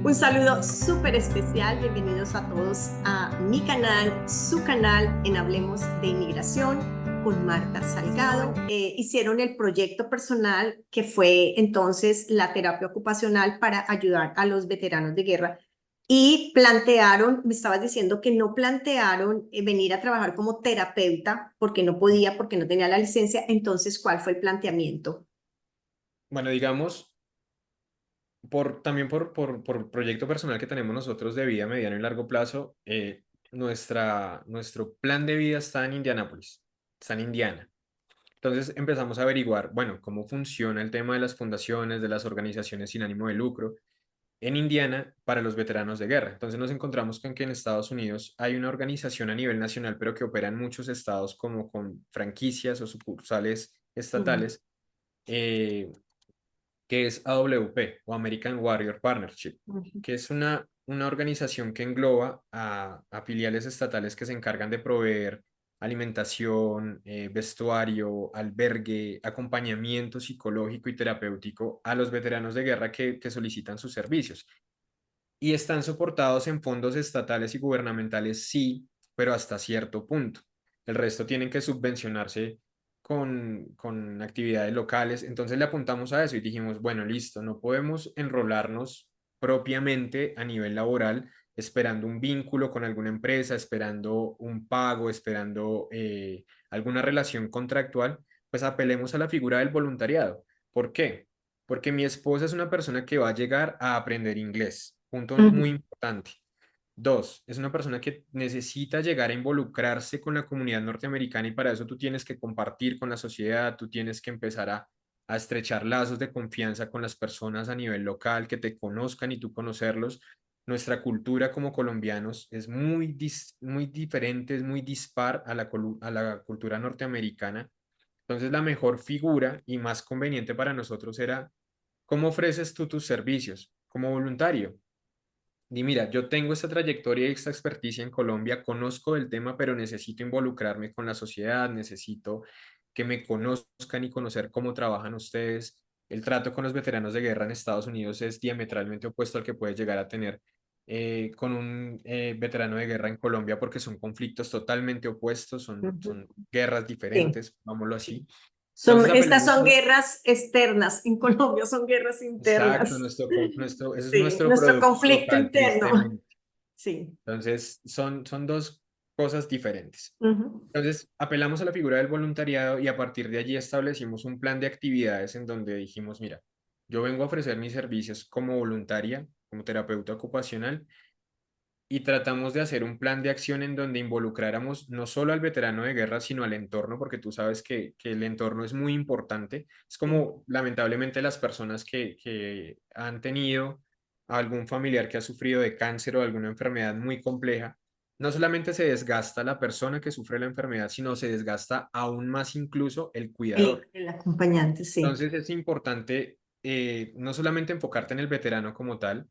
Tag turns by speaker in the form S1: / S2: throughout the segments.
S1: Un saludo súper especial, bienvenidos a todos a mi canal, su canal en Hablemos de Inmigración con Marta Salgado. Hicieron el proyecto personal que fue entonces la terapia ocupacional para ayudar a los veteranos de guerra y plantearon, me estabas diciendo que no plantearon venir a trabajar como terapeuta porque no podía, porque no tenía la licencia. Entonces, ¿cuál fue el planteamiento?
S2: Bueno, digamos, también por proyecto personal que tenemos nosotros de vida mediano y largo plazo, nuestro plan de vida está en Indianápolis, está en Indiana. Entonces empezamos a averiguar, bueno, cómo funciona el tema de las fundaciones, de las organizaciones sin ánimo de lucro en Indiana para los veteranos de guerra. Entonces nos encontramos con que en Estados Unidos hay una organización a nivel nacional, pero que opera en muchos estados como con franquicias o sucursales
S1: Ujú,
S2: estatales. eh, que es AWP o American Warrior Partnership,
S1: ujú,
S2: que es una organización que engloba a filiales estatales que se encargan de proveer alimentación, vestuario, albergue, acompañamiento psicológico y terapéutico a los veteranos de guerra que solicitan sus servicios. Y están soportados en fondos estatales y gubernamentales, sí, pero hasta cierto punto. El resto tienen que subvencionarse con actividades locales. Entonces le apuntamos a eso y dijimos, bueno, listo, no podemos enrolarnos propiamente a nivel laboral esperando un vínculo con alguna empresa, esperando un pago, esperando alguna relación contractual, pues apelemos a la figura del voluntariado. ¿Por qué? Porque mi esposa es una persona que va a llegar a aprender inglés. Punto muy
S1: ujú.
S2: importante. Dos, es una persona que necesita llegar a involucrarse con la comunidad norteamericana y para eso tú tienes que compartir con la sociedad, tú tienes que empezar a estrechar lazos de confianza con las personas a nivel local, que te conozcan y tú conocerlos. Nuestra cultura como colombianos es muy diferente, es muy dispar a a la cultura norteamericana. Entonces, la mejor figura y más conveniente para nosotros era cómo ofreces tú tus servicios como voluntario. Y mira, yo tengo esta trayectoria y esta experticia en Colombia, conozco el tema, pero necesito involucrarme con la sociedad, necesito que me conozcan y conocer cómo trabajan ustedes. El trato con los veteranos de guerra en Estados Unidos es diametralmente opuesto al que puedes llegar a tener con un veterano de guerra en Colombia, porque son conflictos totalmente opuestos,
S1: Ujú.
S2: son guerras
S1: Sí,
S2: diferentes, vámonos así.
S1: sí.
S2: Entonces
S1: Estas
S2: apelamos
S1: son
S2: a...
S1: guerras externas, en Colombia son guerras
S2: Exacto,
S1: internas.
S2: ese es
S1: Sí,
S2: nuestro
S1: nuestro
S2: producto
S1: conflicto
S2: local,
S1: interno.
S2: tristemente.
S1: Sí.
S2: Entonces, son dos cosas diferentes.
S1: Ujú,
S2: Entonces, apelamos a la figura del voluntariado y a partir de allí establecimos un plan de actividades en donde dijimos, mira, yo vengo a ofrecer mis servicios como voluntaria, como terapeuta ocupacional, y tratamos de hacer un plan de acción en donde involucráramos no solo al veterano de guerra, sino al entorno, porque tú sabes que el entorno es muy importante. Es
S1: sí.
S2: como lamentablemente las personas que han tenido algún familiar que ha sufrido de cáncer o alguna enfermedad muy compleja, no solamente se desgasta la persona que sufre la enfermedad, sino se desgasta aún más incluso el cuidador.
S1: El acompañante, sí.
S2: Entonces es importante no solamente enfocarte en el veterano como tal,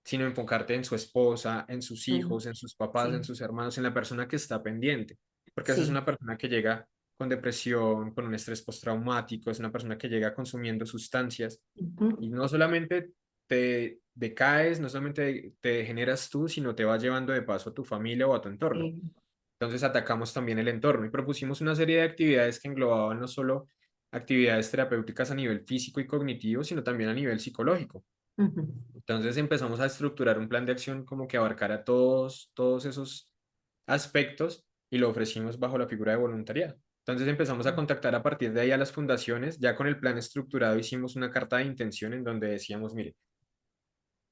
S2: sino enfocarte en su esposa, en sus
S1: Ujú,
S2: hijos, en sus papás, en
S1: sí,
S2: sus hermanos, en la persona que está pendiente, porque esa es
S1: sí.
S2: una persona que llega con depresión, con un estrés postraumático, es una persona que llega consumiendo sustancias y
S1: Ujú,
S2: no solamente te decaes, no solamente te degeneras tú, sino te vas llevando de paso a tu familia o a tu entorno.
S1: sí.
S2: Entonces atacamos también el entorno y propusimos una serie de actividades que englobaban no solo actividades terapéuticas a nivel físico y cognitivo, sino también a nivel psicológico.
S1: Ujú,
S2: Entonces empezamos a estructurar un plan de acción como que abarcara todos esos aspectos y lo ofrecimos bajo la figura de voluntariado. Entonces empezamos a contactar a partir de ahí a las fundaciones. Ya con el plan estructurado hicimos una carta de intención en donde decíamos, mire,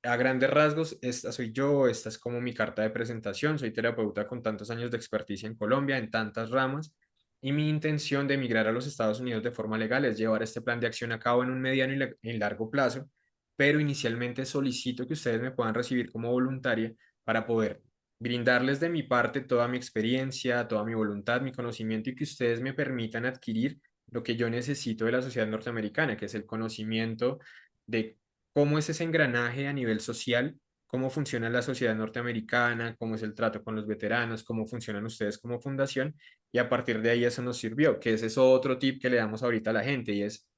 S2: a grandes rasgos, esta soy yo, esta es como mi carta de presentación, soy terapeuta con tantos años de experticia en Colombia, en tantas ramas, y mi intención de emigrar a los Estados Unidos de forma legal es llevar este plan de acción a cabo en un mediano y largo plazo, pero inicialmente solicito que ustedes me puedan recibir como voluntaria para poder brindarles de mi parte toda mi experiencia, toda mi voluntad, mi conocimiento y que ustedes me permitan adquirir lo que yo necesito de la sociedad norteamericana, que es el conocimiento de cómo es ese engranaje a nivel social, cómo funciona la sociedad norteamericana, cómo es el trato con los veteranos, cómo funcionan ustedes como fundación, y a partir de ahí eso nos sirvió, que ese es otro tip que le damos ahorita a la gente, y es,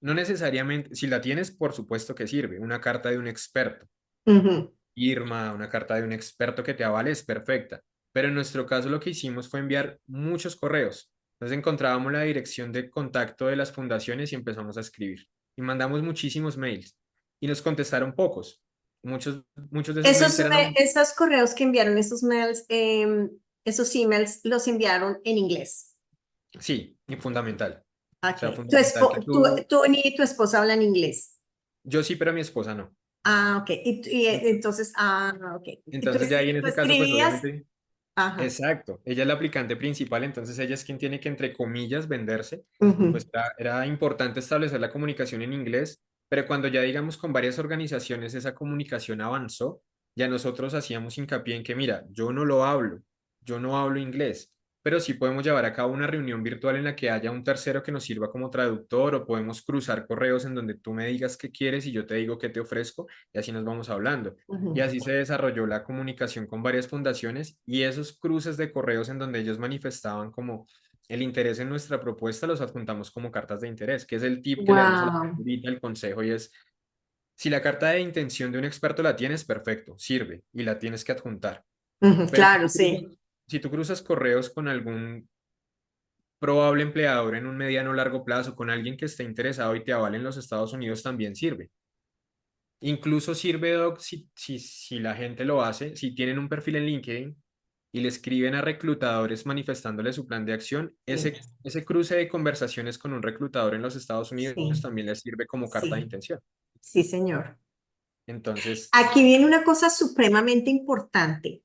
S2: no necesariamente, si la tienes, por supuesto que sirve, una carta de un experto, firma, una carta de un experto que te avale, es perfecta. Pero en nuestro caso lo que hicimos fue enviar muchos correos. Entonces encontrábamos la dirección de contacto de las fundaciones y empezamos a escribir. Y mandamos muchísimos mails. Y nos contestaron pocos. Muchos de esos mails eran,
S1: Esos correos que enviaron, esos mails, esos emails, los enviaron en inglés.
S2: sí, y fundamental. O sea,
S1: Okay.
S2: fundamental que tú,
S1: Tú ni tu esposa hablan inglés.
S2: yo sí, pero mi esposa no.
S1: Ah, ok. Entonces, ok.
S2: Entonces ya ahí en
S1: Tú
S2: ese caso, pues
S1: escribías,
S2: obviamente,
S1: ajá.
S2: exacto, ella es la aplicante principal, entonces ella es quien tiene que, entre comillas, venderse.
S1: Ujú.
S2: Pues era importante establecer la comunicación en inglés, pero cuando ya, digamos, con varias organizaciones esa comunicación avanzó, ya nosotros hacíamos hincapié en que, mira, yo no lo hablo, yo no hablo inglés, pero sí podemos llevar a cabo una reunión virtual en la que haya un tercero que nos sirva como traductor o podemos cruzar correos en donde tú me digas qué quieres y yo te digo qué te ofrezco y así nos vamos hablando. Y
S1: Ujú.
S2: así se desarrolló la comunicación con varias fundaciones y esos cruces de correos en donde ellos manifestaban como el interés en nuestra propuesta los adjuntamos como cartas de interés, que es el tip que le damos a la gente
S1: Wow.
S2: ahorita, el consejo, y es, si la carta de intención de un experto la tienes, perfecto, sirve y la tienes que adjuntar.
S1: Ujú,
S2: Pero
S1: claro, sí.
S2: si tú cruzas correos con algún probable empleador en un mediano o largo plazo, con alguien que esté interesado y te avale en los Estados Unidos, también sirve. Incluso sirve, Doc, si la gente lo hace, si tienen un perfil en LinkedIn y le escriben a reclutadores manifestándole su plan de acción,
S1: Sí,
S2: ese cruce de conversaciones con un reclutador en los Estados Unidos
S1: sí,
S2: también les sirve como carta de
S1: sí,
S2: intención.
S1: sí, señor.
S2: Entonces,
S1: Aquí viene una cosa supremamente importante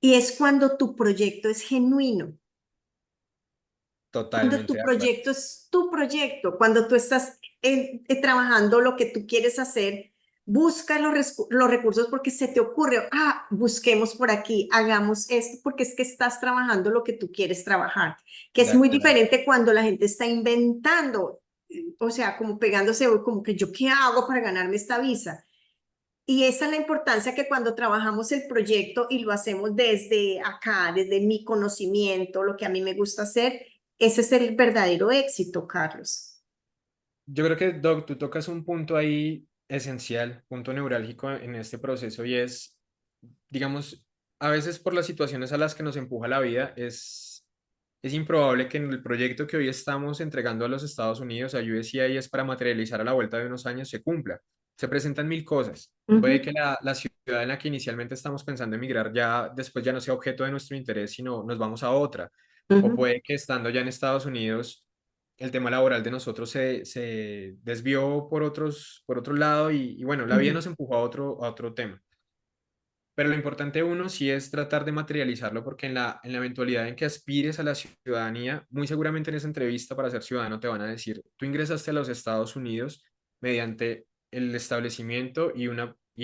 S1: y es cuando tu proyecto es genuino. Cuando
S2: totalmente
S1: tu
S2: de acuerdo.
S1: proyecto es tu proyecto, cuando tú estás trabajando lo que tú quieres hacer, busca los recursos porque se te ocurre, busquemos por aquí, hagamos esto, porque es que estás trabajando lo que tú quieres trabajar, que
S2: De
S1: es muy
S2: acuerdo.
S1: diferente cuando la gente está inventando, o sea, como pegándose, como que yo qué hago para ganarme esta visa. Y esa es la importancia que cuando trabajamos el proyecto y lo hacemos desde acá, desde mi conocimiento, lo que a mí me gusta hacer, ese es el verdadero éxito, Carlos.
S2: Yo creo que, Doc, tú tocas un punto ahí esencial, punto neurálgico en este proceso y es, digamos, a veces por las situaciones a las que nos empuja la vida, es improbable que en el proyecto que hoy estamos entregando a los Estados Unidos, a USAID, es para materializar a la vuelta de unos años, se cumpla. Se presentan mil cosas. Puede que
S1: Ujú,
S2: la ciudad en la que inicialmente estamos pensando emigrar ya después ya no sea objeto de nuestro interés, sino nos vamos a otra. O
S1: ujú,
S2: puede que estando ya en Estados Unidos el tema laboral de nosotros se desvió por otro lado y bueno, la vida
S1: ujú,
S2: nos empujó a otro tema. Pero lo importante uno sí es tratar de materializarlo porque en la eventualidad en que aspires a la ciudadanía, muy seguramente en esa entrevista para ser ciudadano te van a decir, tú ingresaste a los Estados Unidos mediante el establecimiento y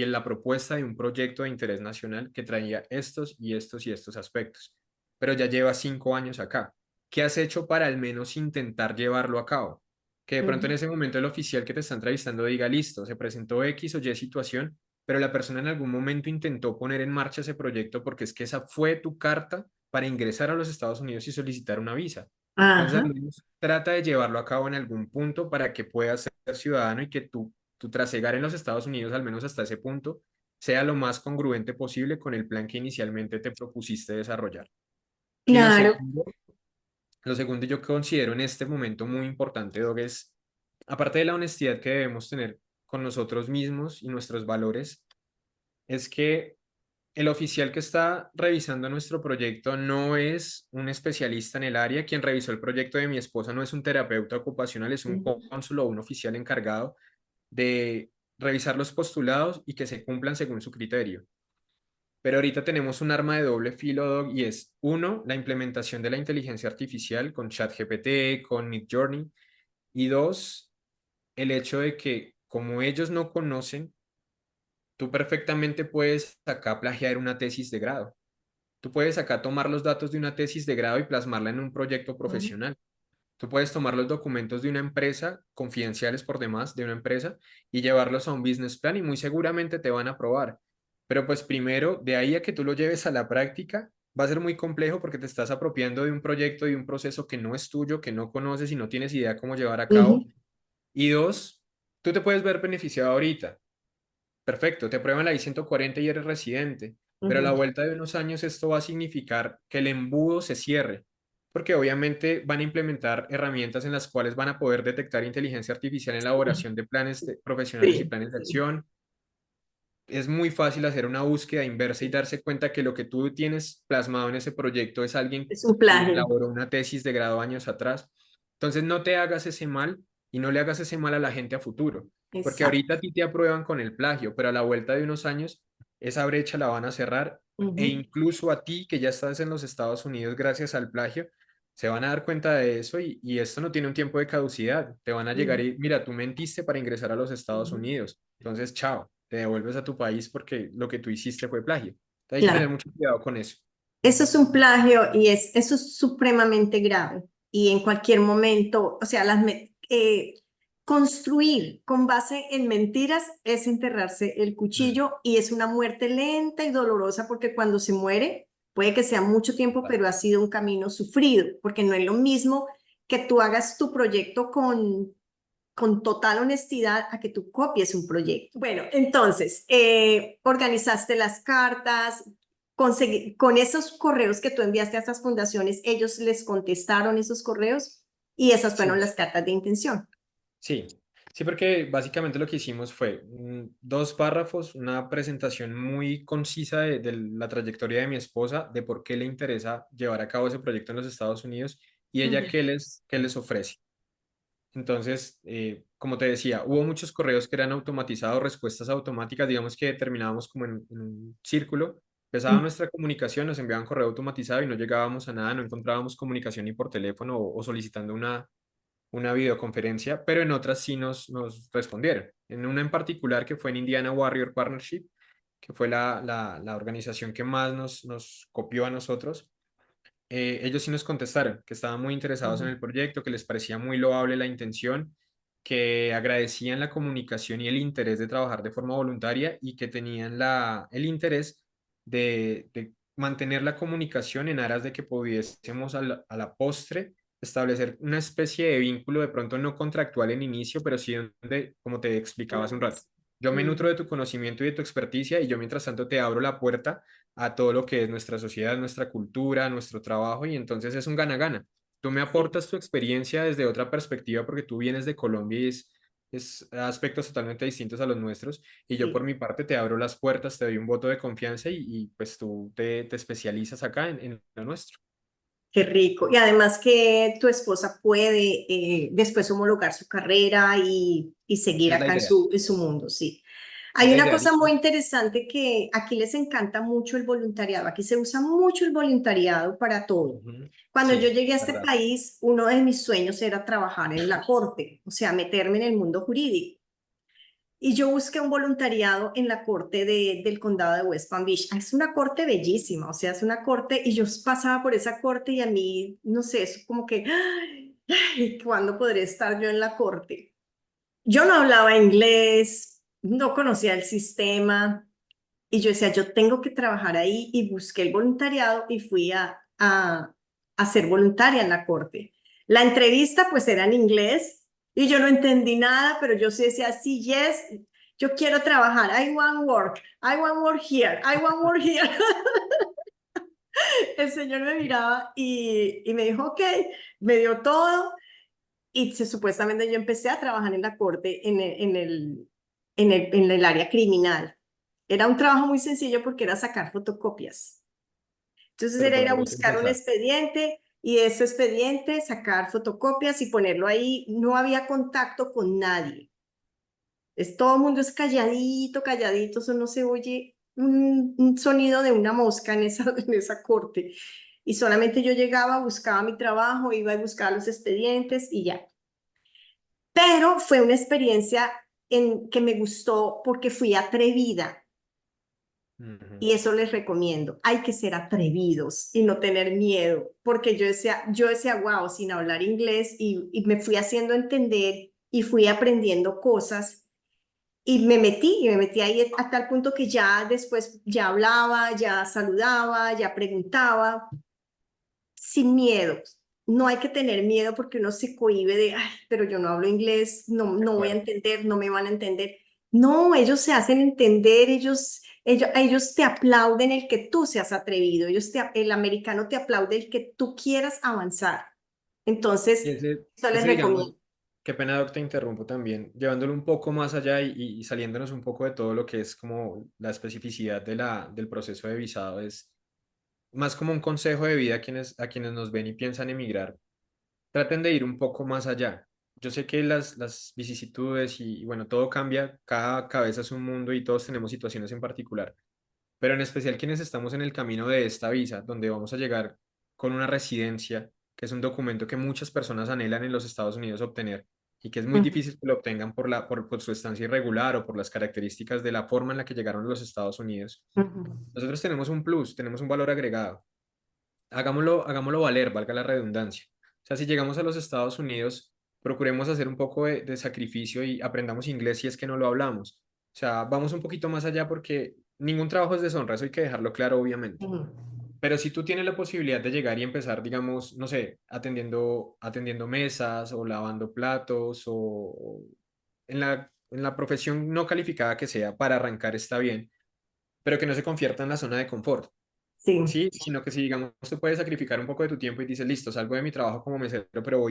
S2: en la propuesta de un proyecto de interés nacional que traía estos y estos y estos aspectos. Pero ya llevas 5 años acá. ¿Qué has hecho para al menos intentar llevarlo a cabo? Que de pronto en
S1: ujú.
S2: ese momento el oficial que te está entrevistando diga, listo, se presentó X o Y situación, pero la persona en algún momento intentó poner en marcha ese proyecto porque es que esa fue tu carta para ingresar a los Estados Unidos y solicitar una visa. Entonces, al
S1: Ajá.
S2: menos trata de llevarlo a cabo en algún punto para que puedas ser ciudadano y que tu trasegar en los Estados Unidos, al menos hasta ese punto, sea lo más congruente posible con el plan que inicialmente te propusiste desarrollar. Y
S1: Claro.
S2: lo segundo yo considero en este momento muy importante, Dog, es, aparte de la honestidad que debemos tener con nosotros mismos y nuestros valores, es que el oficial que está revisando nuestro proyecto no es un especialista en el área. Quien revisó el proyecto de mi esposa no es un terapeuta ocupacional, es un
S1: Ujú,
S2: cónsul o un oficial encargado de revisar los postulados y que se cumplan según su criterio. Pero ahorita tenemos un arma de doble filo, Doc, y es, uno, la implementación de la inteligencia artificial con ChatGPT, con Midjourney, y dos, el hecho de que como ellos no conocen, tú perfectamente puedes acá plagiar una tesis de grado. Tú puedes acá tomar los datos de una tesis de grado y plasmarla en un proyecto
S1: ujú,
S2: profesional. Tú puedes tomar los documentos de una empresa, confidenciales por demás, de una empresa, y llevarlos a un business plan y muy seguramente te van a aprobar. Pero pues primero, de ahí a que tú lo lleves a la práctica, va a ser muy complejo porque te estás apropiando de un proyecto, de un proceso que no es tuyo, que no conoces y no tienes idea cómo llevar a cabo.
S1: ujú.
S2: Y dos, tú te puedes ver beneficiado ahorita, perfecto, te aprueban la I-140 y eres residente, pero a la
S1: Ujú.
S2: vuelta de unos años esto va a significar que el embudo se cierre, porque obviamente van a implementar herramientas en las cuales van a poder detectar inteligencia artificial en la elaboración de planes profesionales y
S1: Sí,
S2: planes de
S1: sí.
S2: acción. Es muy fácil hacer una búsqueda inversa y darse cuenta que lo que tú tienes plasmado en ese proyecto es alguien
S1: Es un
S2: que
S1: plagio.
S2: elaboró una tesis de grado años atrás. Entonces no te hagas ese mal y no le hagas ese mal a la gente a futuro, porque ahorita
S1: Exacto.
S2: a ti te aprueban con el plagio, pero a la vuelta de unos años esa brecha la van a cerrar e
S1: Ujú,
S2: incluso a ti que ya estás en los Estados Unidos gracias al plagio, se van a dar cuenta de eso y esto no tiene un tiempo de caducidad. Te van a llegar
S1: ujú,
S2: y, mira, tú mentiste para ingresar a los Estados
S1: ujú.
S2: Unidos. Entonces, chao, te devuelves a tu país porque lo que tú hiciste fue plagio. Entonces, hay que tener
S1: Claro.
S2: mucho cuidado con eso.
S1: Eso es un plagio y eso es supremamente grave. Y en cualquier momento, o sea, construir con base en mentiras es enterrarse el
S2: Mm,
S1: cuchillo y es una muerte lenta y dolorosa porque cuando se muere, puede que sea mucho tiempo,
S2: total.
S1: pero ha sido un camino sufrido, porque no es lo mismo que tú hagas tu proyecto con total honestidad a que tú copies un proyecto. Bueno, entonces, organizaste las cartas, con esos correos que tú enviaste a estas fundaciones, ellos les contestaron esos correos y esas fueron
S2: Sí,
S1: las cartas de intención.
S2: sí, sí, porque básicamente lo que hicimos fue dos párrafos, una presentación muy concisa de la trayectoria de mi esposa, de por qué le interesa llevar a cabo ese proyecto en los Estados Unidos y ella
S1: Ujú,
S2: qué les ofrece. Entonces, como te decía, hubo muchos correos que eran automatizados, respuestas automáticas, digamos que terminábamos como en un círculo, empezaba
S1: ujú.
S2: nuestra comunicación, nos enviaban correo automatizado y no llegábamos a nada, no encontrábamos comunicación ni por teléfono o solicitando una videoconferencia, pero en otras sí nos respondieron. En una en particular que fue en Indiana Warrior Partnership, que fue la organización que más nos copió a nosotros. Ellos sí nos contestaron que estaban muy interesados en
S1: Ujú.
S2: el proyecto, que les parecía muy loable la intención, que agradecían la comunicación y el interés de trabajar de forma voluntaria y que tenían el interés de mantener la comunicación en aras de que pudiésemos a la postre establecer una especie de vínculo, de pronto no contractual en inicio, pero sí donde, como te explicaba hace un rato, yo me nutro
S1: Ujú.
S2: de tu conocimiento y de tu experticia y yo mientras tanto te abro la puerta a todo lo que es nuestra sociedad, nuestra cultura, nuestro trabajo, y entonces es un gana-gana. Tú me
S1: Sí,
S2: aportas tu experiencia desde otra perspectiva porque tú vienes de Colombia y es aspectos totalmente distintos a los nuestros, y yo por
S1: sí.
S2: mi parte te abro las puertas, te doy un voto de confianza y pues tú te especializas acá en lo nuestro.
S1: Qué rico. Y además que tu esposa puede después homologar su carrera y seguir
S2: Es la
S1: acá
S2: idea,
S1: en su mundo, sí.
S2: es
S1: Hay
S2: la
S1: una
S2: idea,
S1: cosa muy
S2: ¿listo?
S1: interesante que aquí les encanta mucho el voluntariado. Aquí se usa mucho el voluntariado para todo.
S2: Ujú.
S1: Cuando yo
S2: Sí,
S1: llegué a este
S2: verdad.
S1: país, uno de mis sueños era trabajar en la corte, o sea, meterme en el mundo jurídico. Y yo busqué un voluntariado en la corte del condado de West Palm Beach. Es una corte bellísima, o sea, es una corte y yo pasaba por esa corte y a mí, no sé, es como que, ay, ¿cuándo podré estar yo en la corte? Yo no hablaba inglés, no conocía el sistema y yo decía, yo tengo que trabajar ahí y busqué el voluntariado y fui a ser voluntaria en la corte. La entrevista pues era en inglés y yo no entendí nada, pero yo sí decía, sí, yes, yo quiero trabajar, I want work here, I want work here. El señor me miraba y me dijo, ok, me dio todo y supuestamente yo empecé a trabajar en la corte en el área criminal. Era un trabajo muy sencillo porque era sacar fotocopias. Entonces
S2: Pero
S1: era
S2: por
S1: ir a
S2: algo te
S1: buscar un
S2: esforzaste.
S1: expediente y de ese expediente sacar fotocopias y ponerlo ahí. No había contacto con nadie. Todo el mundo es calladito, calladito, eso no se oye un sonido de una mosca en en esa corte. Y solamente yo llegaba, buscaba mi trabajo, iba a buscar los expedientes y ya. Pero fue una experiencia que me gustó porque fui atrevida.
S2: Ujú.
S1: Y eso les recomiendo. Hay que ser atrevidos y no tener miedo, porque yo decía, wow, sin hablar inglés y me fui haciendo entender y fui aprendiendo cosas y me metí ahí a tal punto que ya después ya hablaba, ya saludaba, ya preguntaba, sin miedo. No hay que tener miedo porque uno se cohíbe de, ay, pero yo no hablo inglés, no,
S2: De
S1: no voy a
S2: acuerdo.
S1: entender, no me van a entender. No, ellos se hacen entender, ellos te aplauden el que tú seas atrevido, el americano te aplaude el que tú quieras avanzar.
S2: Y
S1: Entonces, esto les
S2: digamos,
S1: recomiendo.
S2: qué pena, Doc, te interrumpo también, llevándolo un poco más allá y saliéndonos un poco de todo lo que es como la especificidad del proceso de visado, es más como un consejo de vida a quienes nos ven y piensan emigrar. Traten de ir un poco más allá. Yo sé que las vicisitudes y bueno, todo cambia, cada cabeza es un mundo y todos tenemos situaciones en particular, pero en especial quienes estamos en el camino de esta visa, donde vamos a llegar con una residencia, que es un documento que muchas personas anhelan en los Estados Unidos obtener y que es muy
S1: Ujú,
S2: difícil que lo obtengan por su estancia irregular o por las características de la forma en la que llegaron a los Estados Unidos.
S1: ujú.
S2: Nosotros tenemos un plus, tenemos un valor agregado. Hagámoslo valer, valga la redundancia. O sea, si llegamos a los Estados Unidos, procuremos hacer un poco de sacrificio y aprendamos inglés si es que no lo hablamos. O sea, vamos un poquito más allá porque ningún trabajo es deshonra, eso hay que dejarlo claro, obviamente.
S1: Ujú.
S2: Pero si tú tienes la posibilidad de llegar y empezar, digamos, no sé, atendiendo mesas o lavando platos o en la profesión no calificada que sea para arrancar está bien, pero que no se convierta en la zona de confort.
S1: Sí.
S2: Sí, sino que si, digamos, tú puedes sacrificar un poco de tu tiempo y dices, listo, salgo de mi trabajo como mesero, pero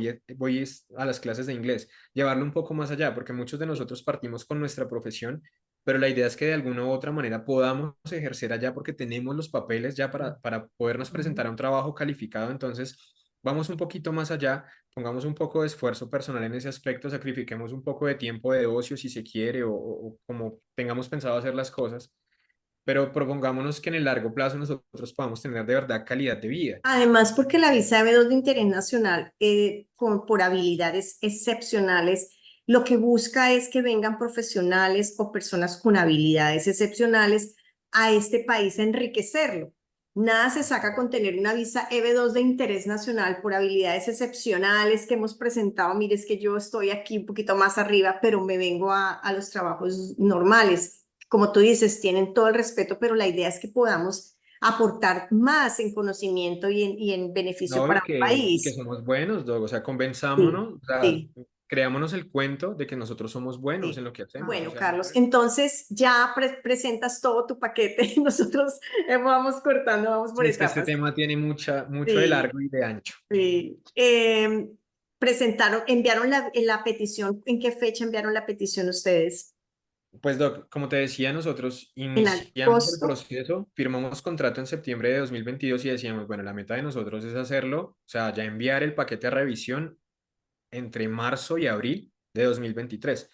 S2: a las clases de inglés, llevarlo un poco más allá, porque muchos de nosotros partimos con nuestra profesión, pero la idea es que de alguna u otra manera podamos ejercer allá porque tenemos los papeles ya para podernos presentar a un trabajo calificado, entonces vamos un poquito más allá, pongamos un poco de esfuerzo personal en ese aspecto, sacrifiquemos un poco de tiempo de ocio si se quiere o como tengamos pensado hacer las cosas, pero propongámonos que en el largo plazo nosotros podamos tener de verdad calidad de vida.
S1: Además, porque la visa B2 de interés nacional, por habilidades excepcionales, lo que busca es que vengan profesionales o personas con habilidades excepcionales a este país a enriquecerlo. Nada se saca con tener una visa EB2 de interés nacional por habilidades excepcionales que hemos presentado. Mire, es que yo estoy aquí un poquito más arriba, pero me vengo a los trabajos normales. Como tú dices, tienen todo el respeto, pero la idea es que podamos aportar más en conocimiento y en beneficio
S2: No,
S1: para un
S2: y que
S1: país.
S2: somos buenos, Doc, o sea,
S1: Sí,
S2: convenzámonos, o sea,
S1: sí,
S2: creámonos el cuento de que nosotros somos buenos en
S1: sí.
S2: lo que hacemos, o
S1: Bueno,
S2: sea,
S1: Carlos, entonces ya presentas todo tu paquete. Nosotros vamos cortando, vamos
S2: sí,
S1: por
S2: es que este
S1: etapas.
S2: tema tiene mucho de
S1: Sí,
S2: largo y de ancho.
S1: sí. Enviaron la petición. ¿En qué fecha enviaron la petición ustedes?
S2: Pues, Doc, como te decía, nosotros
S1: En
S2: iniciamos el
S1: agosto.
S2: proceso, firmamos contrato en septiembre de 2022 y decíamos, bueno, la meta de nosotros es hacerlo, o sea, ya enviar el paquete de revisión entre marzo y abril de 2023.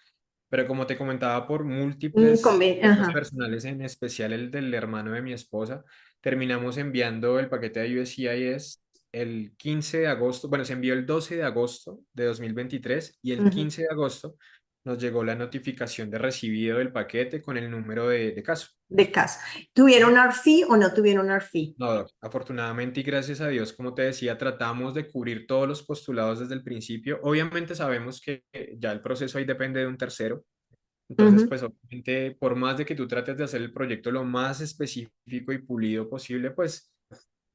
S2: Pero como te comentaba, por múltiples temas
S1: Ajá,
S2: personales, en especial el del hermano de mi esposa, terminamos enviando el paquete de USCIS el 15 de agosto, bueno, se envió el 12 de agosto de 2023 y el
S1: ujú.
S2: 15 de agosto nos llegó la notificación de recibido del paquete con el número de caso.
S1: De caso. ¿Tuvieron RFI o no tuvieron RFI?
S2: No, Doc, afortunadamente y gracias a Dios, como te decía, tratamos de cubrir todos los postulados desde el principio. Obviamente sabemos que ya el proceso ahí depende de un tercero. Entonces,
S1: Ujú,
S2: pues obviamente, por más de que tú trates de hacer el proyecto lo más específico y pulido posible, pues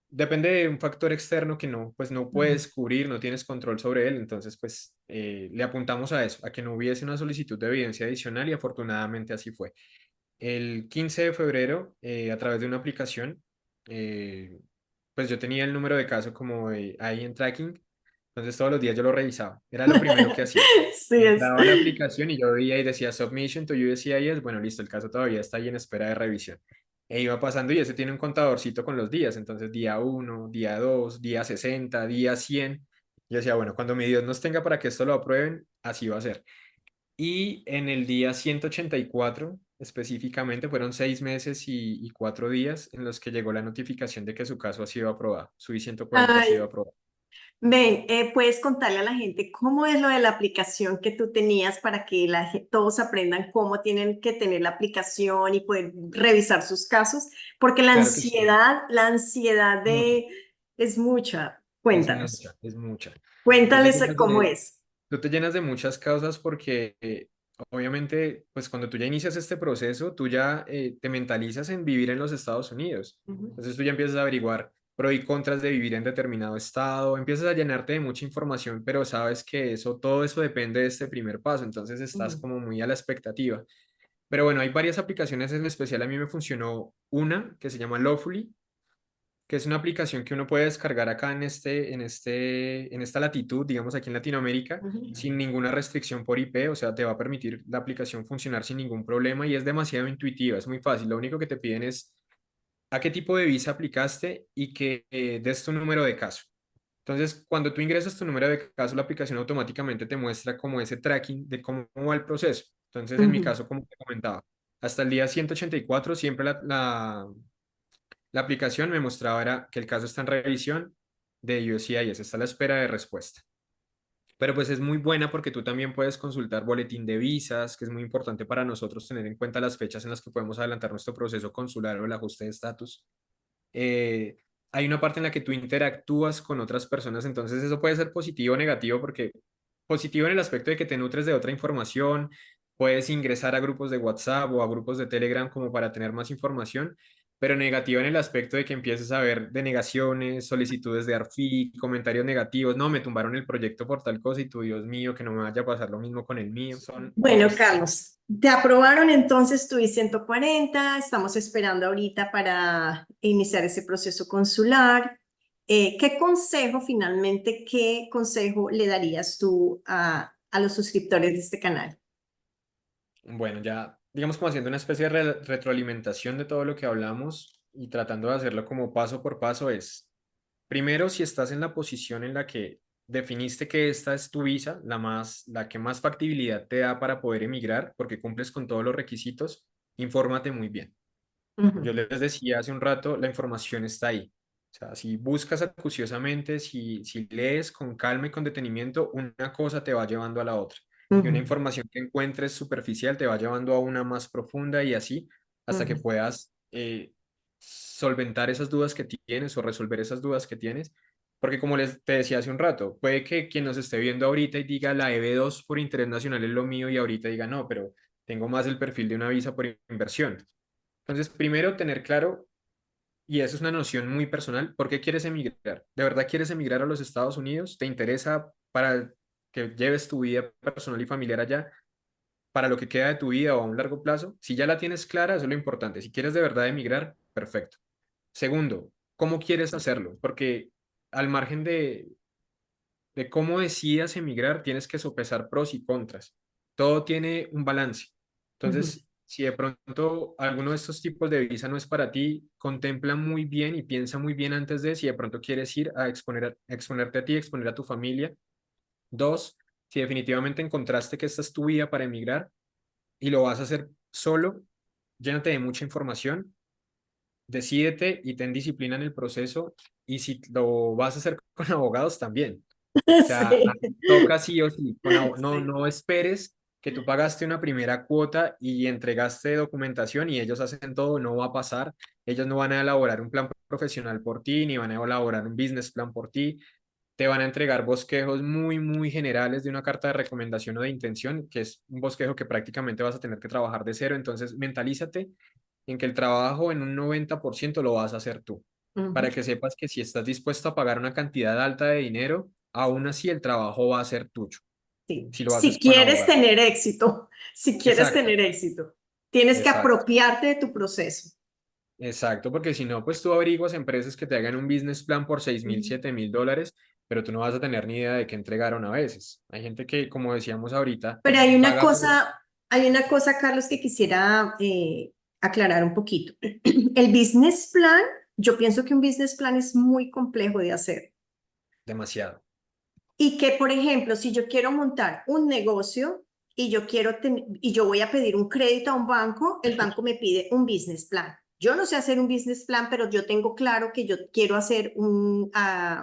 S2: depende de un factor externo que no, pues no
S1: ujú.
S2: puedes cubrir, no tienes control sobre él. Entonces, pues le apuntamos a eso, a que no hubiese una solicitud de evidencia adicional y afortunadamente así fue. El 15 de febrero, a través de una aplicación, eh, pues yo tenía el número de caso como ahí en tracking, entonces todos los días yo lo revisaba. Era lo primero que hacía.
S1: Sí, es.
S2: Entraba a la aplicación y yo veía y decía Submission to USCIS, bueno, listo, el caso todavía está ahí en espera de revisión. E iba pasando y ese tiene un contadorcito con los días, entonces día 1, día 2, día 60, día 100. Yo decía, bueno, cuando mi Dios nos tenga para que esto lo aprueben, así va a ser. Y en el día 184 específicamente, fueron 6 meses y 4 días en los que llegó la notificación de que su caso ha sido aprobado, su I-140 ha sido
S1: Ay,
S2: aprobado.
S1: ven, ¿puedes contarle a la gente cómo es lo de la aplicación que tú tenías para que todos aprendan cómo tienen que tener la aplicación y poder revisar sus casos? Porque
S2: Claro que sí,
S1: la ansiedad
S2: mucha,
S1: es mucha. Cuéntanos,
S2: es mucha. Tú te
S1: cuéntales
S2: llenas
S1: cómo
S2: de,
S1: es.
S2: tú te llenas de muchas causas porque obviamente, pues cuando tú ya inicias este proceso, tú ya te mentalizas en vivir en los Estados Unidos.
S1: Ujú,
S2: Entonces tú ya empiezas a averiguar pro y contras de vivir en determinado estado, empiezas a llenarte de mucha información, pero sabes que todo eso depende de este primer paso, entonces estás
S1: ujú.
S2: como muy a la expectativa. Pero bueno, hay varias aplicaciones, en especial a mí me funcionó una que se llama Lawfully, que es una aplicación que uno puede descargar acá en esta latitud, digamos aquí en Latinoamérica,
S1: Ujú.
S2: sin ninguna restricción por IP, o sea, te va a permitir la aplicación funcionar sin ningún problema y es demasiado intuitiva, es muy fácil. Lo único que te piden es a qué tipo de visa aplicaste y que des tu número de caso. Entonces, cuando tú ingresas tu número de caso, la aplicación automáticamente te muestra como ese tracking de cómo va el proceso. Entonces, en mi
S1: Ujú.
S2: caso, como te comentaba, hasta el día 184 siempre la aplicación me mostraba era que el caso está en revisión de USCIS, está a la espera de respuesta. Pero pues es muy buena porque tú también puedes consultar boletín de visas, que es muy importante para nosotros tener en cuenta las fechas en las que podemos adelantar nuestro proceso consular o el ajuste de estatus. eh, Hay una parte en la que tú interactúas con otras personas, entonces eso puede ser positivo o negativo, porque positivo en el aspecto de que te nutres de otra información, puedes ingresar a grupos de WhatsApp o a grupos de Telegram como para tener más información, pero negativo en el aspecto de que empieces a ver denegaciones, solicitudes de ARFI, comentarios negativos, no, me tumbaron el proyecto por tal cosa y tú, Dios mío, que no me vaya a pasar lo mismo con el mío, son
S1: Bueno,
S2: otros temas.
S1: Carlos, te aprobaron entonces tu I-140, estamos esperando ahorita para iniciar ese proceso consular. ¿Qué consejo finalmente, qué consejo le darías tú a los suscriptores de este canal?
S2: Bueno, ya digamos como haciendo una especie de retroalimentación de todo lo que hablamos y tratando de hacerlo como paso por paso es, primero, si estás en la posición en la que definiste que esta es tu visa, la que más factibilidad te da para poder emigrar, porque cumples con todos los requisitos, infórmate muy bien. Yo
S1: Ujú,
S2: les decía hace un rato, la información está ahí. O sea, si buscas acuciosamente, si lees con calma y con detenimiento, una cosa te va llevando a la otra. Y una
S1: ujú,
S2: información que encuentres superficial te va llevando a una más profunda y así hasta que
S1: ujú,
S2: puedas solventar esas dudas que tienes o resolver esas dudas que tienes. Porque como te decía hace un rato, puede que quien nos esté viendo ahorita y diga la EB2 por interés nacional es lo mío y ahorita diga no, pero tengo más el perfil de una visa por inversión. Entonces, primero tener claro, y eso es una noción muy personal, ¿por qué quieres emigrar? ¿De verdad quieres emigrar a los Estados Unidos? ¿Te interesa para que lleves tu vida personal y familiar allá para lo que queda de tu vida o a un largo plazo? Si ya la tienes clara, eso es lo importante. Si quieres de verdad emigrar, perfecto. Segundo, ¿cómo quieres hacerlo? Porque al margen de cómo decidas emigrar, tienes que sopesar pros y contras. Todo tiene un balance.
S1: ujú,
S2: Entonces, si de pronto alguno de estos tipos de visa no es para ti, contempla muy bien y piensa muy bien antes de si de pronto quieres ir a exponerte a ti, exponer a tu familia. Dos, si definitivamente encontraste que esta es tu vía para emigrar y lo vas a hacer solo, llénate de mucha información, decídete y ten disciplina en el proceso. Y si lo vas a hacer con abogados también, o sea,
S1: Sí,
S2: toca sí o sí. No,
S1: sí.
S2: no esperes que tú pagaste una primera cuota y entregaste documentación y ellos hacen todo, no va a pasar. Ellos no van a elaborar un plan profesional por ti, ni van a elaborar un business plan por ti. Te van a entregar bosquejos muy, muy generales de una carta de recomendación o de intención, que es un bosquejo que prácticamente vas a tener que trabajar de cero. Entonces, mentalízate en que el trabajo en un 90% lo vas a hacer tú,
S1: Ujú.
S2: para que sepas que si estás dispuesto a pagar una cantidad alta de dinero, aún así el trabajo va a ser tuyo,
S1: Sí.
S2: si lo
S1: Si
S2: haces con
S1: quieres
S2: abogado.
S1: tener éxito, si quieres
S2: Exacto,
S1: tener éxito, tienes que
S2: exacto,
S1: apropiarte de tu proceso.
S2: exacto, porque si no, pues tú averiguas empresas que te hagan un business plan por 6.000,
S1: Ujú.
S2: 7.000 dólares, pero tú no vas a tener ni idea de qué entregaron a veces. Hay gente que, como decíamos ahorita,
S1: Pero
S2: paga por...
S1: hay una cosa, Carlos, que quisiera aclarar un poquito. El business plan, yo pienso que un business plan es muy complejo de hacer.
S2: demasiado.
S1: Y que, por ejemplo, si yo quiero montar un negocio y y yo voy a pedir un crédito a un banco, el banco me pide un business plan. Yo no sé hacer un business plan, pero yo tengo claro que yo quiero hacer un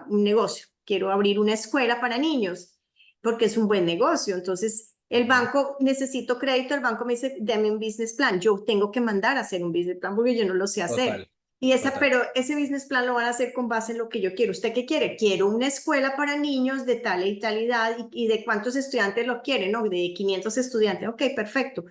S1: negocio, quiero abrir una escuela para niños, porque es un buen negocio. Entonces, el
S2: Ujú.
S1: banco, necesito crédito, el banco me dice, dame un business plan. Yo tengo que mandar a hacer un business plan porque yo no lo sé hacer.
S2: Total, total.
S1: Pero ese business plan lo van a hacer con base en lo que yo quiero. ¿Usted qué quiere? Quiero una escuela para niños de tal y tal edad y de cuántos estudiantes lo quieren, ¿no? De 500 estudiantes. Ok, perfecto.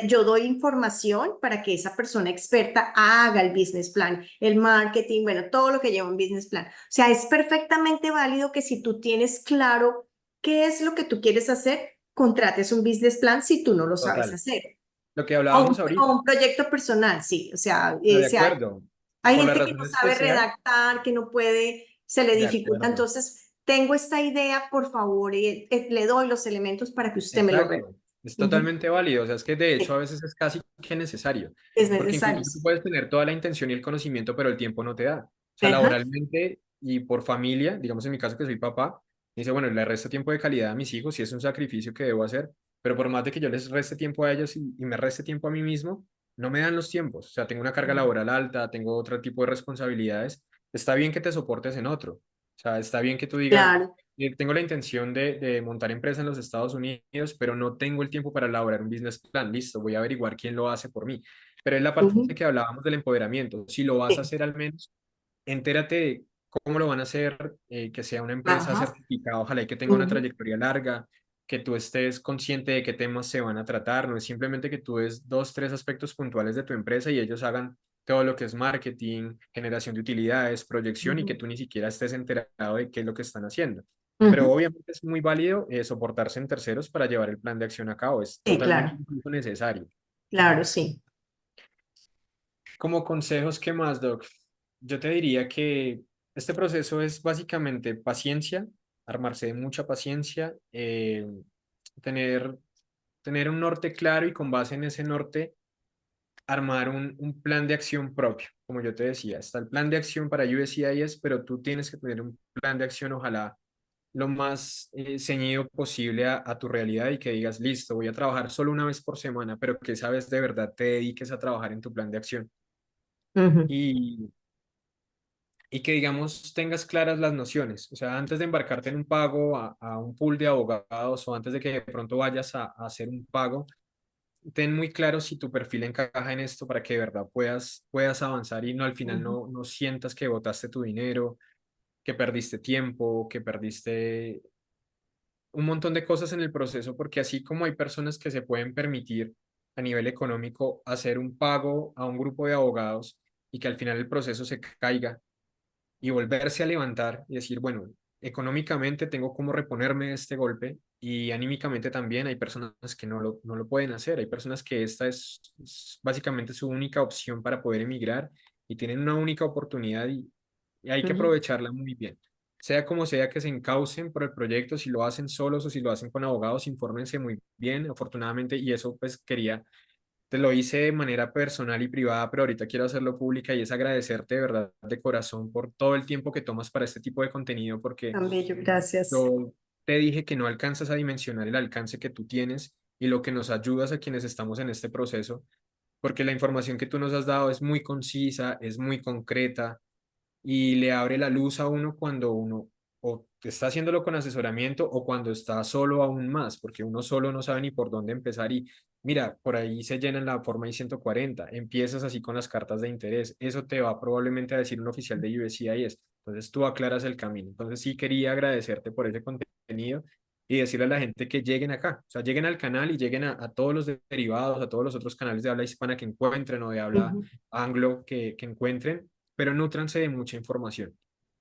S1: Yo doy información para que esa persona experta haga el business plan, el marketing, bueno, todo lo que lleva un business plan. O sea, es perfectamente válido que si tú tienes claro qué es lo que tú quieres hacer, contrates un business plan si tú no lo sabes
S2: Total.
S1: hacer.
S2: lo que
S1: O
S2: hablábamos
S1: o
S2: ahorita,
S1: un proyecto personal, sí. O sea,
S2: no, de acuerdo,
S1: hay
S2: por la
S1: gente que no
S2: razón
S1: sabe
S2: especial,
S1: redactar, que no puede, se le
S2: de
S1: dificulta.
S2: acuerdo.
S1: Entonces, tengo esta idea, por favor, y le doy los elementos para que usted me lo
S2: Exacto,
S1: redacte.
S2: es
S1: Ujú.
S2: totalmente válido, o sea, es que de hecho a
S1: Sí,
S2: veces es casi que necesario,
S1: es
S2: porque
S1: necesario.
S2: incluso tú puedes tener toda la intención y el conocimiento, pero el tiempo no te da. O sea,
S1: Ajá.
S2: laboralmente y por familia, digamos en mi caso que soy papá, dice, bueno, le resto tiempo de calidad a mis hijos y es un sacrificio que debo hacer, pero por más de que yo les reste tiempo a ellos y me reste tiempo a mí mismo, no me dan los tiempos. O sea, tengo una carga laboral alta, tengo otro tipo de responsabilidades. Está bien que te soportes en otro. O sea, está bien que tú digas,
S1: Claro.
S2: tengo la intención de montar empresa en los Estados Unidos, pero no tengo el tiempo para elaborar un business plan. Listo, voy a averiguar quién lo hace por mí. Pero es la parte
S1: Ujú.
S2: que hablábamos del empoderamiento. Si lo vas a
S1: Sí.
S2: hacer al menos, entérate de cómo lo van a hacer, que sea una empresa
S1: Ajá.
S2: certificada, ojalá y que tenga una
S1: Ujú.
S2: trayectoria larga, que tú estés consciente de qué temas se van a tratar. No es simplemente que tú des dos, tres aspectos puntuales de tu empresa y ellos hagan todo lo que es marketing, generación de utilidades, proyección y que
S1: Ujú.
S2: tú ni siquiera estés enterado de qué es lo que están haciendo. Pero
S1: Ujú.
S2: obviamente es muy válido soportarse en terceros para llevar el plan de acción a cabo. Es
S1: Sí,
S2: totalmente
S1: claro.
S2: incluso necesario.
S1: Claro, sí.
S2: Como consejos, ¿qué más, Doc? Yo te diría que este proceso es básicamente paciencia, armarse de mucha paciencia, tener, tener un norte claro y con base en ese norte armar un plan de acción propio. Como yo te decía, está el plan de acción para USCIS, pero tú tienes que tener un plan de acción, ojalá lo más ceñido posible a tu realidad y que digas, listo, voy a trabajar solo una vez por semana, pero que esa vez de verdad te dediques a trabajar en tu plan de acción.
S1: Ujú.
S2: Y, y que, digamos, tengas claras las nociones. O sea, antes de embarcarte en un pago a un pool de abogados o antes de que de pronto vayas a hacer un pago, ten muy claro si tu perfil encaja en esto para que de verdad puedas avanzar y no al final
S1: Ujú.
S2: no sientas que botaste tu dinero, que perdiste tiempo, que perdiste un montón de cosas en el proceso, porque así como hay personas que se pueden permitir a nivel económico hacer un pago a un grupo de abogados y que al final el proceso se caiga y volverse a levantar y decir, bueno, económicamente tengo cómo reponerme de este golpe y anímicamente también hay personas que no lo pueden hacer, hay personas que esta es básicamente su única opción para poder emigrar y tienen una única oportunidad y hay que
S1: Ujú.
S2: aprovecharla muy bien. Sea como sea que se encaucen por el proyecto, si lo hacen solos o si lo hacen con abogados, infórmense muy bien, afortunadamente, y eso pues quería te lo hice de manera personal y privada, pero ahorita quiero hacerlo pública y es agradecerte de verdad de corazón por todo el tiempo que tomas para este tipo de contenido, porque
S1: Tan bello, gracias.
S2: yo te dije que no alcanzas a dimensionar el alcance que tú tienes y lo que nos ayudas a quienes estamos en este proceso, porque la información que tú nos has dado es muy concisa, es muy concreta y le abre la luz a uno cuando uno o está haciéndolo con asesoramiento o cuando está solo aún más, porque uno solo no sabe ni por dónde empezar y mira, por ahí se llena la forma I-140, empiezas así con las cartas de interés, eso te va probablemente a decir un oficial de USCIS, entonces tú aclaras el camino. Entonces sí quería agradecerte por ese contenido y decirle a la gente que lleguen acá, o sea, lleguen al canal y lleguen a todos los derivados, a todos los otros canales de habla hispana que encuentren o de habla
S1: Ujú.
S2: anglo que encuentren, pero nútranse de mucha información.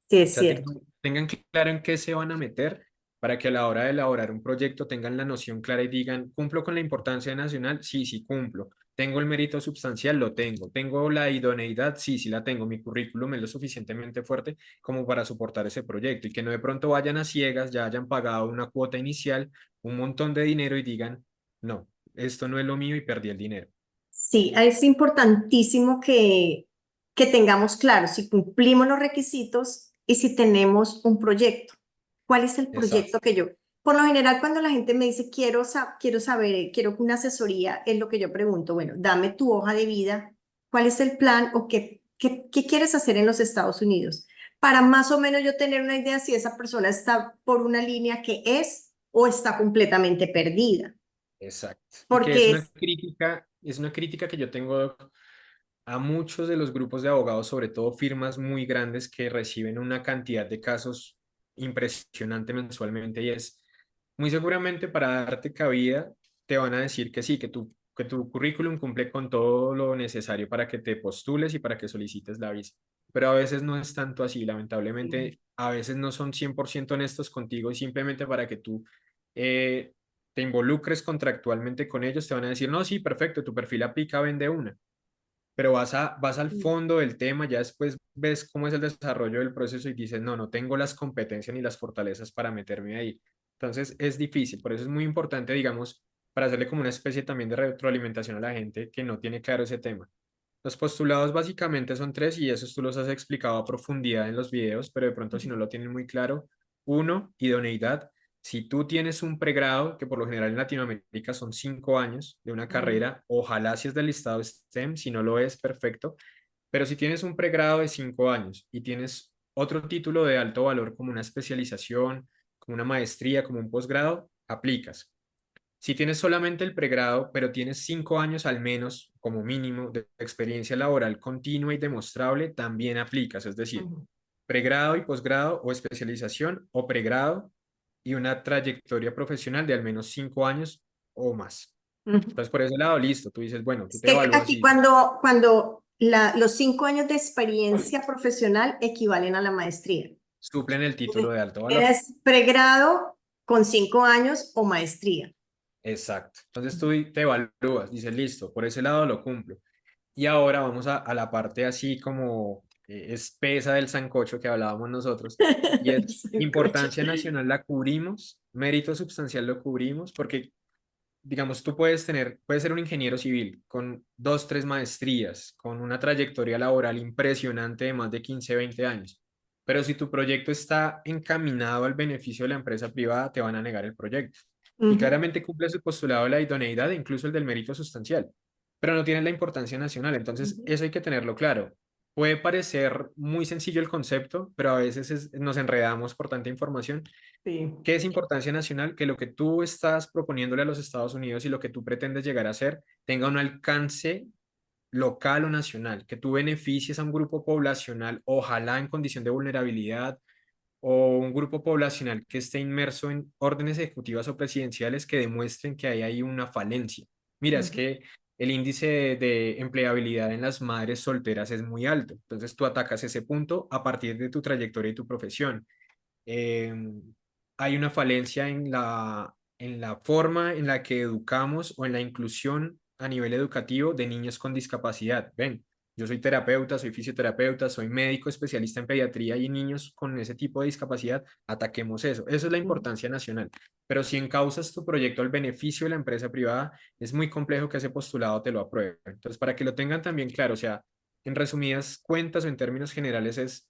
S1: Sí,
S2: O
S1: es
S2: sea,
S1: cierto.
S2: tengan claro en qué se van a meter para que a la hora de elaborar un proyecto tengan la noción clara y digan, ¿cumplo con la importancia nacional? Sí, sí cumplo. ¿Tengo el mérito sustancial? Lo tengo. ¿Tengo la idoneidad? Sí, sí la tengo. Mi currículum es lo suficientemente fuerte como para soportar ese proyecto y que no de pronto vayan a ciegas, ya hayan pagado una cuota inicial, un montón de dinero y digan, no, esto no es lo mío y perdí el dinero.
S1: Sí, es importantísimo que tengamos claro si cumplimos los requisitos y si tenemos un proyecto. ¿Cuál es el
S2: Exacto.
S1: proyecto que yo? Por lo general, cuando la gente me dice, quiero saber, quiero una asesoría, es lo que yo pregunto, bueno, dame tu hoja de vida, ¿cuál es el plan o qué quieres hacer en los Estados Unidos? Para más o menos yo tener una idea si esa persona está por una línea que es o está completamente perdida.
S2: Exacto. Y que
S1: Porque es,
S2: es una crítica que yo tengo a muchos de los grupos de abogados, sobre todo firmas muy grandes que reciben una cantidad de casos impresionante mensualmente y es muy seguramente para darte cabida te van a decir que sí, que tu currículum cumple con todo lo necesario para que te postules y para que solicites la visa. Pero a veces no es tanto así, lamentablemente, a veces no son 100% honestos contigo y simplemente para que tú eh, te involucres contractualmente con ellos, te van a decir, no, sí, perfecto, tu perfil aplica, vende una, pero vas al fondo del tema, ya después ves cómo es el desarrollo del proceso y dices, no, no tengo las competencias ni las fortalezas para meterme ahí. Entonces es difícil, por eso es muy importante, digamos, para hacerle como una especie también de retroalimentación a la gente que no tiene claro ese tema. Los postulados básicamente son tres y esos tú los has explicado a profundidad en los videos, pero de pronto si no lo tienen muy claro, uno, idoneidad. Si tú tienes un pregrado, que por lo general en Latinoamérica son 5 años de una
S1: Ujú,
S2: carrera, ojalá si es del listado STEM, si no lo es, perfecto, pero si tienes un pregrado de 5 años y tienes otro título de alto valor como una especialización, como una maestría, como un posgrado, aplicas. Si tienes solamente el pregrado, pero tienes 5 años al menos como mínimo de experiencia laboral continua y demostrable, también aplicas. Es decir,
S1: ujú,
S2: pregrado y posgrado o especialización o pregrado y una trayectoria profesional de al menos 5 años o más.
S1: ujú.
S2: Entonces, por ese lado, listo. Tú dices, bueno, tú
S1: Es
S2: te
S1: que
S2: evalúas
S1: aquí
S2: y
S1: cuando los 5 años de experiencia profesional equivalen a la maestría.
S2: suplen el título
S1: Eh,
S2: de alto valor.
S1: Eres pregrado con 5 años o maestría.
S2: Exacto. Entonces tú te evalúas, dices, listo, por ese lado lo cumplo. Y ahora vamos a la parte así como espesa del sancocho que hablábamos nosotros, y es
S1: Sancocho.
S2: importancia nacional la cubrimos, mérito sustancial lo cubrimos, porque digamos, tú puedes ser un ingeniero civil con dos, tres maestrías, con una trayectoria laboral impresionante de más de 15 20 años. Pero si tu proyecto está encaminado al beneficio de la empresa privada, te van a negar el proyecto. Y
S1: Ujú,
S2: claramente cumple su postulado de la idoneidad e incluso el del mérito sustancial, pero no tiene la importancia nacional. Entonces,
S1: ujú.
S2: eso hay que tenerlo claro. Puede parecer muy sencillo el concepto, pero a veces nos enredamos por tanta información.
S1: Sí.
S2: ¿Qué es importancia nacional? Que lo que tú estás proponiéndole a los Estados Unidos y lo que tú pretendes llegar a hacer tenga un alcance local o nacional, que tú beneficies a un grupo poblacional, ojalá en condición de vulnerabilidad, o un grupo poblacional que esté inmerso en órdenes ejecutivas o presidenciales que demuestren que ahí hay una falencia. Mira, es
S1: Ujú,
S2: que el índice de empleabilidad en las madres solteras es muy alto. Entonces tú atacas ese punto a partir de tu trayectoria y tu profesión. eh, Hay una falencia en la forma en la que educamos o en la inclusión a nivel educativo de niños con discapacidad. Ven, yo soy terapeuta, soy fisioterapeuta, soy médico especialista en pediatría y niños con ese tipo de discapacidad, ataquemos eso. Eso es la
S1: ujú.
S2: importancia nacional. Pero si encausas tu proyecto al beneficio de la empresa privada, es muy complejo que ese postulado te lo apruebe. Entonces, para que lo tengan también claro, o sea, en resumidas cuentas o en términos generales es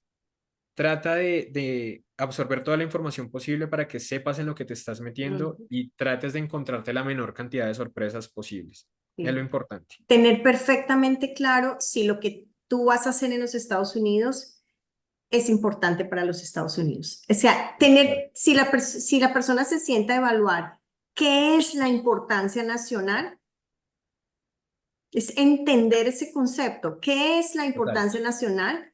S2: trata de absorber toda la información posible para que sepas en lo que te estás metiendo
S1: Ujú,
S2: y trates de encontrarte la menor cantidad de sorpresas posibles. Es lo
S1: sí.
S2: importante.
S1: Tener perfectamente claro si lo que tú vas a hacer en los Estados Unidos es importante para los Estados Unidos. O sea,
S2: Claro.
S1: si la persona se sienta a evaluar qué es la importancia nacional, es entender ese concepto, qué es la
S2: Total.
S1: importancia nacional.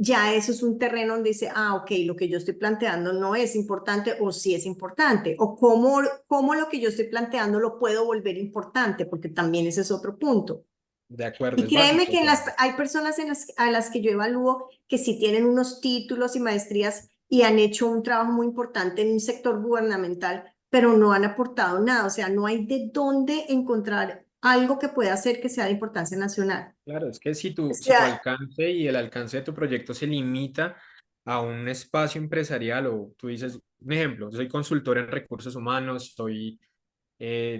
S1: Ya eso es un terreno donde dice, ah, ok, lo que yo estoy planteando no es importante o sí es importante, o cómo lo que yo estoy planteando lo puedo volver importante, porque también ese es otro punto.
S2: De acuerdo,
S1: Y
S2: es
S1: créeme
S2: básico. O
S1: que
S2: sea,
S1: hay personas a las que yo evalúo que sí tienen unos títulos y maestrías y han hecho un trabajo muy importante en un sector gubernamental, pero no han aportado nada, o sea, no hay de dónde encontrar algo que pueda hacer que sea de importancia nacional.
S2: claro, es que
S1: O
S2: si tu
S1: sea,
S2: alcance y el alcance de tu proyecto se limita a un espacio empresarial o tú dices, un ejemplo, yo soy consultor en recursos humanos, soy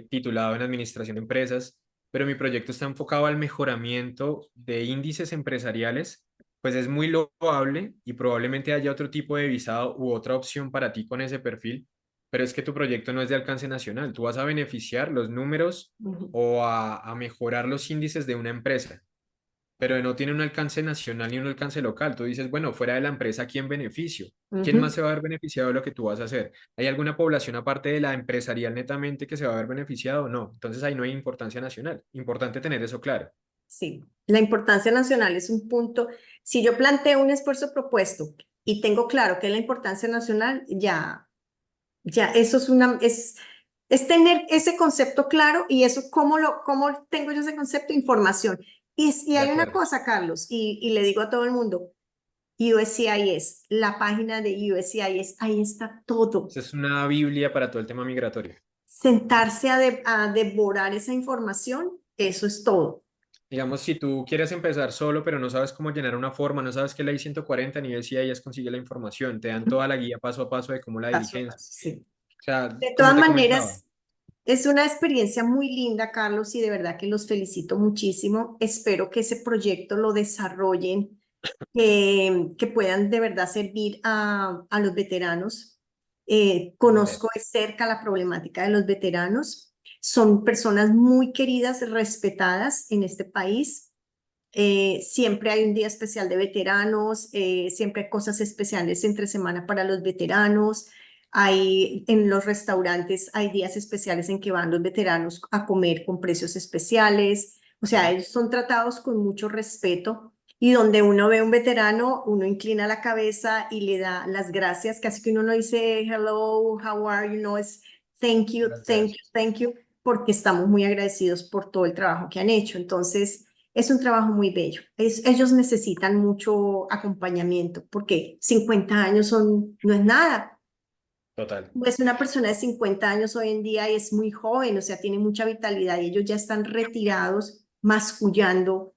S2: titulado en administración de empresas, pero mi proyecto está enfocado al mejoramiento de índices empresariales, pues es muy loable y probablemente haya otro tipo de visado u otra opción para ti con ese perfil, pero es que tu proyecto no es de alcance nacional, tú vas a beneficiar los números
S1: ujú,
S2: o a mejorar los índices de una empresa, pero no tiene un alcance nacional ni un alcance local. Tú dices, bueno, fuera de la empresa, ¿quién beneficio? ¿Quién más
S1: ujú.
S2: se va a ver beneficiado de lo que tú vas a hacer? ¿Hay alguna población aparte de la empresarial netamente que se va a ver beneficiado? No. Entonces ahí no hay importancia nacional. Importante tener eso claro.
S1: Sí, la importancia nacional es un punto. Si yo planteo un esfuerzo propuesto y tengo claro que es la importancia nacional, ya eso es tener ese concepto claro y eso, cómo tengo yo ese concepto? Información. Y
S2: De
S1: hay una
S2: acuerdo.
S1: cosa, Carlos, y le digo a todo el mundo, USCIS, la página de USCIS, ahí está todo.
S2: Esa es una Biblia para todo el tema migratorio.
S1: sentarse a devorar esa información, eso es todo.
S2: Digamos, si tú quieres empezar solo, pero no sabes cómo llenar una forma, no sabes qué es la I-140 ni ves si ellas consigue la información, te dan toda la guía paso a paso de cómo la
S1: Paso a
S2: diligencia.
S1: paso, sí.
S2: O sea,
S1: De
S2: como
S1: todas
S2: te comentaba,
S1: maneras, es una experiencia muy linda, Carlos, y de verdad que los felicito muchísimo. Espero que ese proyecto lo desarrollen, que puedan de verdad servir a los veteranos.
S2: Andrés,
S1: Conozco de cerca la problemática de los veteranos. Son personas muy queridas, respetadas en este país. Siempre hay un día especial de veteranos, siempre hay cosas especiales entre semana para los veteranos. Hay en los restaurantes, hay días especiales en que van los veteranos a comer con precios especiales. O sea,
S2: sí,
S1: ellos son tratados con mucho respeto y donde uno ve un veterano, uno inclina la cabeza y le da las gracias. Casi que uno no dice hello, how are you, no es
S2: las
S1: thank you,
S2: gracias.
S1: thank you, porque estamos muy agradecidos por todo el trabajo que han hecho. Entonces, es un trabajo muy bello. Ellos necesitan mucho acompañamiento porque 50 años no es nada.
S2: Total.
S1: Es una persona de 50 años hoy en día y es muy joven, o sea, tiene mucha vitalidad y ellos ya están retirados, mascullando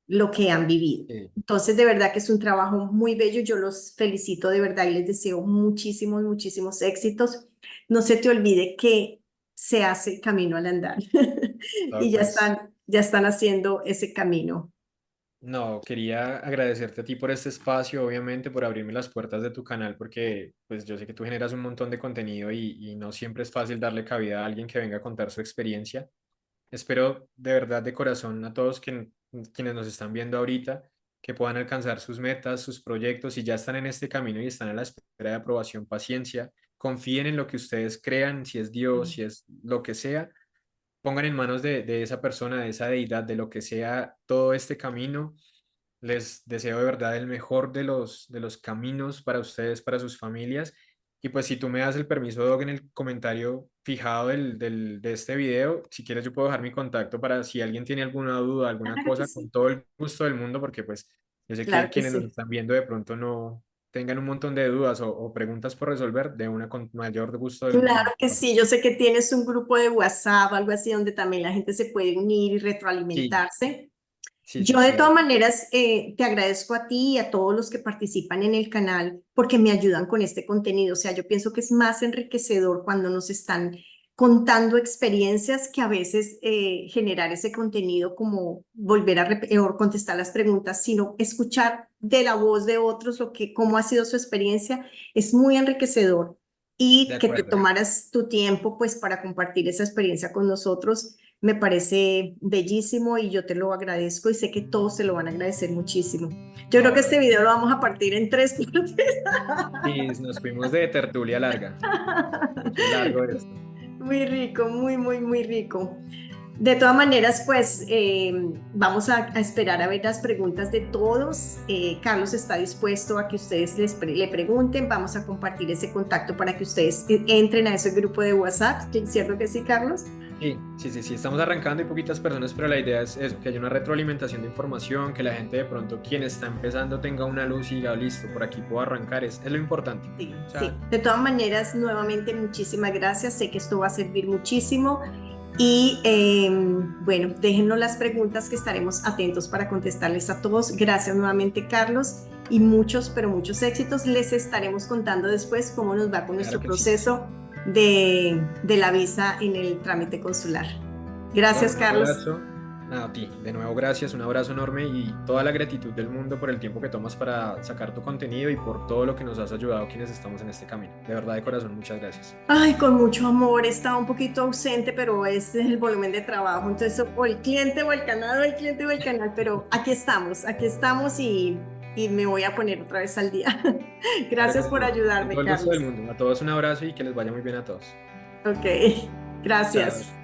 S1: lo que han vivido.
S2: Sí.
S1: Entonces, de verdad que es un trabajo muy bello. Yo los felicito de verdad y les deseo muchísimos, muchísimos éxitos. No se te olvide que se hace camino al andar
S2: No,
S1: y
S2: pues
S1: ya están haciendo ese camino.
S2: no, quería agradecerte a ti por este espacio, obviamente, por abrirme las puertas de tu canal, porque pues yo sé que tú generas un montón de contenido y no siempre es fácil darle cabida a alguien que venga a contar su experiencia. Espero de verdad de corazón a todos quienes nos están viendo ahorita que puedan alcanzar sus metas, sus proyectos, si ya están en este camino y están a la espera de aprobación, paciencia, confíen en lo que ustedes crean, si es Dios, si es lo que sea, pongan en manos de esa persona, de esa deidad, de lo que sea todo este camino. Les deseo de verdad el mejor de los caminos para ustedes, para sus familias. Y pues si tú me das el permiso, Doc, en el comentario fijado de este video, si quieres yo puedo dejar mi contacto para si alguien tiene alguna duda, alguna
S1: Claro que
S2: cosa, con
S1: sí,
S2: todo el gusto del mundo, porque pues yo sé que
S1: claro que
S2: quienes nos
S1: sí.
S2: están viendo de pronto no tengan un montón de dudas o preguntas por resolver, de una con mayor gusto del
S1: Claro
S2: mundo.
S1: que sí. Yo sé que tienes un grupo de WhatsApp, algo así, donde también la gente se puede unir y
S2: Sí,
S1: retroalimentarse.
S2: sí, sí,
S1: Yo de
S2: sí,
S1: todas maneras te agradezco a ti y a todos los que participan en el canal porque me ayudan con este contenido. O sea, yo pienso que es más enriquecedor cuando nos están contando experiencias que a veces generar ese contenido como volver a o contestar las preguntas, sino escuchar de la voz de otros cómo ha sido su experiencia es muy enriquecedor
S2: de
S1: y que te
S2: acuerdo.
S1: tomaras tu tiempo pues para compartir esa experiencia con nosotros me parece bellísimo y yo te lo agradezco y sé que todos se lo van a agradecer muchísimo. Yo creo que
S2: No,
S1: este video lo vamos a partir en tres partes.
S2: sí, nos fuimos de tertulia larga. Nos fue largo esto.
S1: Muy rico, muy, muy, muy rico. De todas maneras, pues vamos a esperar a ver las preguntas de todos. Carlos está dispuesto a que ustedes le pregunten. Vamos a compartir ese contacto para que ustedes entren a ese grupo de WhatsApp. ¿Cierto que sí, Carlos?
S2: Sí, sí, sí, sí, estamos arrancando y poquitas personas, pero la idea es eso, que haya una retroalimentación de información, que la gente de pronto, quien está empezando, tenga una luz y diga, listo, por aquí puedo arrancar, es lo importante.
S1: Sí,
S2: O
S1: sí.
S2: sea,
S1: De todas maneras, nuevamente muchísimas gracias. Sé que esto va a servir muchísimo. Y bueno, déjenos las preguntas que estaremos atentos para contestarles a todos. Gracias nuevamente, Carlos, y muchos, pero muchos éxitos. Les estaremos contando después cómo nos va con
S2: claro
S1: nuestro
S2: que sí.
S1: proceso de la visa en el trámite consular.
S2: Doc,
S1: Gracias,
S2: un
S1: Carlos.
S2: abrazo. Nada, a ti, de nuevo gracias, un abrazo enorme y toda la gratitud del mundo por el tiempo que tomas para sacar tu contenido y por todo lo que nos has ayudado quienes estamos en este camino. De verdad, de corazón, muchas gracias.
S1: Ay, con mucho amor, estaba un poquito ausente, pero ese es el volumen de trabajo. Entonces, o el cliente o el canal, o el cliente o el canal, pero aquí estamos y me voy a poner otra vez al día.
S2: Claro que
S1: Gracias
S2: sí,
S1: por
S2: Doc. Con
S1: ayudarme,
S2: todo el gusto del
S1: Carlos.
S2: mundo. A todos un abrazo y que les vaya muy bien a todos.
S1: Ok, gracias.
S2: Chao.